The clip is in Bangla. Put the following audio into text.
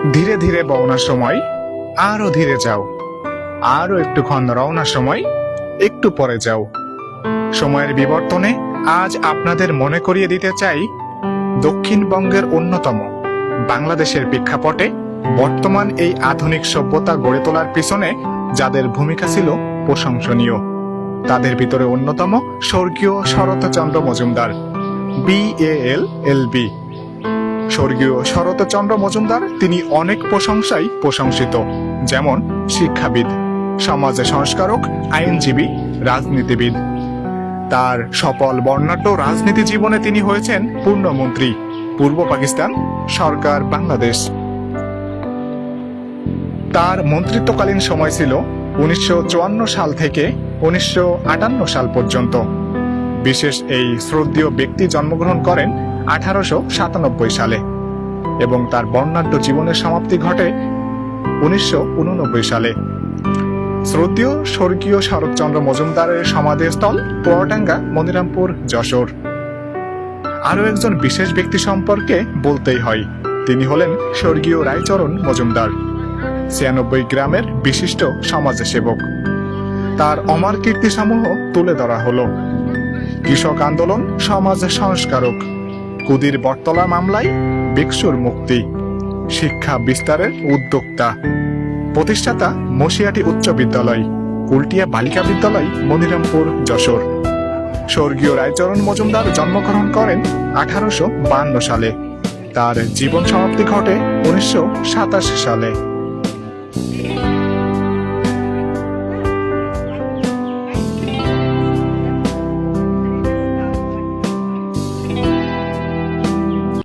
ধীরে ধীরে বওনার সময় আরো ধীরে যাও, আরো একটুক্ষণ রওনার সময় একটু পরে যাও। সময়ের বিবর্তনে আজ আপনাদের মনে করিয়ে দিতে চাই, দক্ষিণবঙ্গের অন্যতম বাংলাদেশের প্রেক্ষাপটে বর্তমান এই আধুনিক সভ্যতা গড়ে তোলার পিছনে যাদের ভূমিকা ছিল প্রশংসনীয়, তাদের ভিতরে অন্যতম স্বর্গীয় শরৎচন্দ্র মজুমদার, BALLB। স্বর্গীয় শরৎচন্দ্র মজুমদার তিনি অনেক প্রশংসায় প্রশংসিত, যেমন শিক্ষাবিদ, সমাজ সংস্কারক, আইনজীবী, রাজনীতিবিদ। তার সফল বর্ণাঢ্য রাজনীতি জীবনে তিনি হয়েছেন পূর্ণমন্ত্রী, পূর্ব পাকিস্তান সরকার, বাংলাদেশ। তার মন্ত্রিত্বকালীন সময় ছিল 1954 সাল থেকে 1958 সাল পর্যন্ত। বিশেষ এই শ্রদ্ধেয় ব্যক্তি জন্মগ্রহণ করেন 1897 সালে এবং তার বর্ণাঢ্য জীবনের সমাপ্তি ঘটে 1989 সালে। শ্রদ্ধেয় স্বর্গীয় শরৎচন্দ্র মজুমদারের সমাধিস্থল চুয়াডাঙ্গা, মনিরামপুর, যশোর। আরো একজন বিশেষ ব্যক্তি সম্পর্কে বলতেই হয়, তিনি হলেন স্বর্গীয় রায়চরণ মজুমদার, 96 গ্রামের বিশিষ্ট সমাজসেবক। তার অমর কীর্তিসমূহ তুলে ধরা হলো: কৃষক আন্দোলন, সমাজ সংস্কারক, কুদির বটতলা মামলায় ভিক্ষুর মুক্তি, শিক্ষা বিস্তারের উদ্যোক্তা, প্রতিষ্ঠাতা মশিয়াটি উচ্চ বিদ্যালয়, কুলটিয়া বালিকা বিদ্যালয়, মনিরামপুর, যশোর। স্বর্গীয় রায়চরণ মজুমদার জন্মগ্রহণ করেন 1852 সালে। তার জীবন সমাপ্তি ঘটে 1987 সালে।